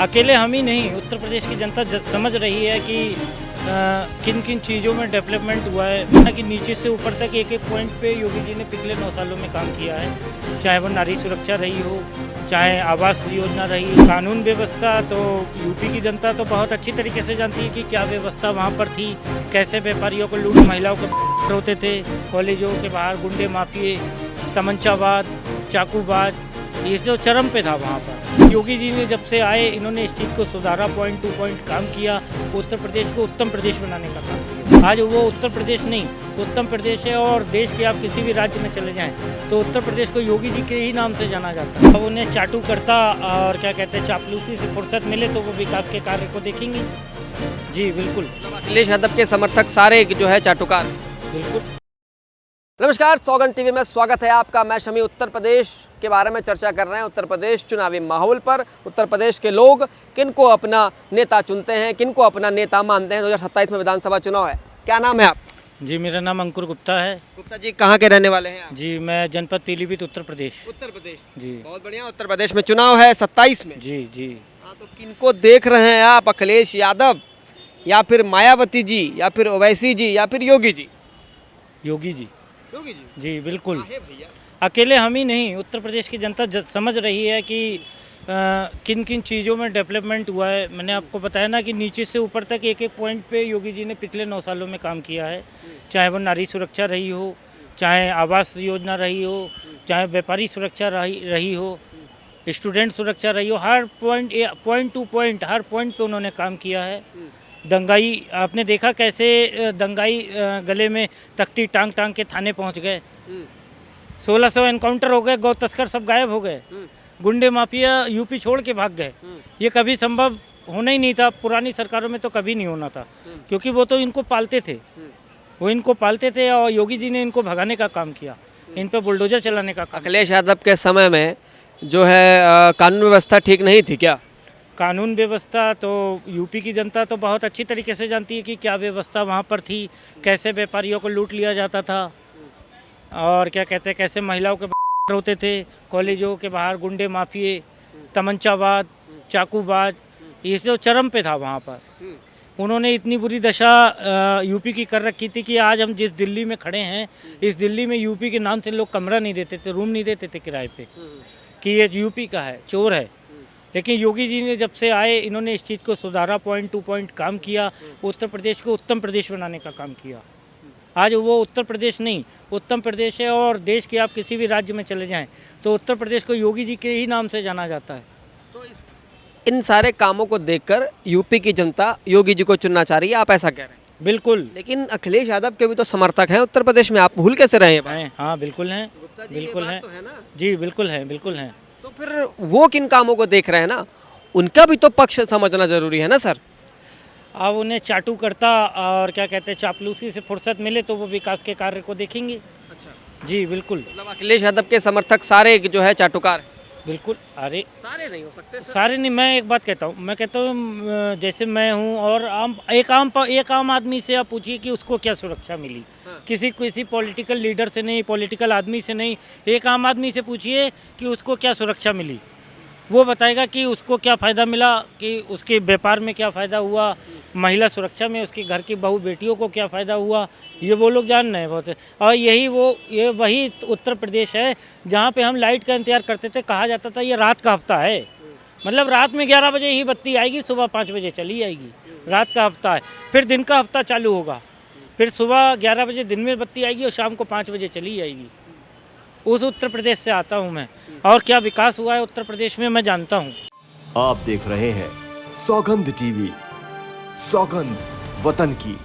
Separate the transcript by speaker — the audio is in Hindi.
Speaker 1: अकेले हम ही नहीं, उत्तर प्रदेश की जनता समझ रही है कि किन किन चीज़ों में डेवलपमेंट हुआ है ना, कि नीचे से ऊपर तक एक एक पॉइंट पे योगी जी ने पिछले 9 सालों में काम किया है। चाहे वो नारी सुरक्षा रही हो, चाहे आवास योजना रही, कानून व्यवस्था, तो यूपी की जनता तो बहुत अच्छी तरीके से जानती है कि क्या व्यवस्था वहाँ पर थी, कैसे व्यापारियों को लूट, महिलाओं को होते थे, कॉलेजों के बाहर गुंडे माफिए, तमंचाबाज, चाकूबाज, ये जो चरम पे था वहाँ पर। योगी जी ने जब से आए, इन्होंने इस चीज़ को सुधारा, पॉइंट टू पॉइंट काम किया, उत्तर प्रदेश को उत्तम प्रदेश बनाने का काम किया। आज वो उत्तर प्रदेश नहीं, उत्तम प्रदेश है। और देश के आप किसी भी राज्य में चले जाएं तो उत्तर प्रदेश को योगी जी के ही नाम से जाना जाता है। अब उन्हें चाटू करता और क्या कहते हैं, चापलूसी से फुर्सत मिले तो वो विकास के कार्य को देखेंगे। जी बिल्कुल,
Speaker 2: अखिलेश यादव के समर्थक सारे जो है चाटुकार।
Speaker 1: बिल्कुल।
Speaker 2: नमस्कार, सौगंध टीवी में स्वागत है आपका। मैं शमी उत्तर प्रदेश के बारे में चर्चा कर रहे हैं, उत्तर प्रदेश चुनावी माहौल पर। उत्तर प्रदेश के लोग किनको अपना नेता चुनते हैं, किनको अपना नेता मानते हैं। 2027 में विधानसभा चुनाव है। क्या नाम है आप?
Speaker 1: जी, मेरा नाम अंकुर गुप्ता है।
Speaker 2: गुप्ता जी, कहाँ के रहने वाले हैं आप?
Speaker 1: जी, मैं जनपद पीलीभीत, उत्तर प्रदेश।
Speaker 2: उत्तर प्रदेश।
Speaker 1: जी,
Speaker 2: बहुत बढ़िया। उत्तर प्रदेश में चुनाव है 27 में।
Speaker 1: जी जी।
Speaker 2: हाँ, तो किनको देख रहे हैं आप? अखिलेश यादव या फिर मायावती जी या फिर ओवैसी जी या फिर योगी जी?
Speaker 1: योगी जी।
Speaker 2: योगी जी।
Speaker 1: जी बिल्कुल,
Speaker 2: भैया
Speaker 1: अकेले हम ही नहीं, उत्तर प्रदेश की जनता समझ रही है कि किन किन चीज़ों में डेवलपमेंट हुआ है। मैंने आपको बताया ना कि नीचे से ऊपर तक एक एक पॉइंट पे योगी जी ने पिछले 9 सालों में काम किया है। चाहे वो नारी सुरक्षा रही हो, चाहे आवास योजना रही हो, चाहे व्यापारी सुरक्षा रही हो, स्टूडेंट सुरक्षा रही हो, हर पॉइंट टू पॉइंट, हर पॉइंट पे उन्होंने काम किया है। दंगाई आपने देखा कैसे दंगाई गले में तख्ती टांग टांग के थाने पहुंच गए। 1600 एनकाउंटर हो गए, गौ तस्कर सब गायब हो गए, गुंडे माफिया यूपी छोड़ के भाग गए। ये कभी संभव होना ही नहीं था, पुरानी सरकारों में तो कभी नहीं होना था, क्योंकि वो तो इनको पालते थे, वो इनको पालते थे और योगी जी ने इनको भगाने का काम किया, इन पर बुलडोजर चलाने का काम।
Speaker 2: अखिलेश यादव के समय में जो है कानून व्यवस्था ठीक नहीं थी क्या?
Speaker 1: कानून व्यवस्था तो यूपी की जनता तो बहुत अच्छी तरीके से जानती है कि क्या व्यवस्था वहाँ पर थी, कैसे व्यापारियों को लूट लिया जाता था, और क्या कहते हैं, कैसे महिलाओं के होते थे, कॉलेजों के बाहर गुंडे माफिए, तमंचाबाज, चाकूबाज, ये जो चरम पे था वहाँ पर। उन्होंने इतनी बुरी दशा यूपी की कर रखी थी कि आज हम जिस दिल्ली में खड़े हैं, इस दिल्ली में यूपी के नाम से लोग कमरा नहीं देते थे, रूम नहीं देते थे किराए पे, कि ये यूपी का है, चोर है। लेकिन योगी जी ने जब से आए, इन्होंने इस चीज़ को सुधारा, पॉइंट टू पॉइंट काम किया, उत्तर प्रदेश को उत्तम प्रदेश बनाने का काम किया। आज वो उत्तर प्रदेश नहीं, उत्तम प्रदेश है। और देश के आप किसी भी राज्य में चले जाएं तो उत्तर प्रदेश को योगी जी के ही नाम से जाना जाता है।
Speaker 2: तो इन सारे कामों को देखकर यूपी की जनता योगी जी को चुनना चाह रही है, आप ऐसा कह रहे हैं?
Speaker 1: बिल्कुल।
Speaker 2: लेकिन अखिलेश यादव के भी तो समर्थक हैं उत्तर प्रदेश में, आप भूल कैसे रहे हैं?
Speaker 1: हाँ बिल्कुल हैं, बिल्कुल हैं। जी बिल्कुल हैं, बिल्कुल हैं।
Speaker 2: तो फिर वो किन कामों को देख रहे हैं ना, उनका भी तो पक्ष समझना जरूरी है ना सर।
Speaker 1: अब उन्हें चाटू करता और क्या कहते हैं, चापलूसी से फुर्सत मिले तो वो विकास के कार्य को देखेंगे।
Speaker 2: अच्छा,
Speaker 1: जी बिल्कुल।
Speaker 2: मतलब अखिलेश यादव के समर्थक सारे जो है चाटुकार हैं?
Speaker 1: बिल्कुल। अरे
Speaker 2: सारे नहीं हो सकते सर।
Speaker 1: सारे नहीं, मैं एक बात कहता हूँ, मैं कहता हूँ जैसे मैं हूँ और एक आम आदमी से आप पूछिए कि उसको क्या सुरक्षा मिली।
Speaker 2: हाँ।
Speaker 1: किसी पॉलिटिकल लीडर से नहीं, पॉलिटिकल आदमी से नहीं, एक आम आदमी से पूछिए कि उसको क्या सुरक्षा मिली। वो बताएगा कि उसको क्या फ़ायदा मिला, कि उसके व्यापार में क्या फ़ायदा हुआ, महिला सुरक्षा में उसके घर की बहू बेटियों को क्या फ़ायदा हुआ, ये वो लोग जान रहे हैं बहुत। और ये वही उत्तर प्रदेश है जहाँ पे हम लाइट का इंतज़ार करते थे, कहा जाता था ये रात का हफ्ता है, मतलब रात में 11 बजे ही बत्ती आएगी, सुबह 5 बजे चली जाएगी, रात का हफ्ता है। फिर दिन का हफ्ता चालू होगा, फिर सुबह 11 बजे दिन में बत्ती आएगी और शाम को 5 बजे चली जाएगी। उस उत्तर प्रदेश से आता हूँ मैं, और क्या विकास हुआ है उत्तर प्रदेश में मैं जानता हूँ।
Speaker 3: आप देख रहे हैं सौगंध टीवी, सौगंध वतन की।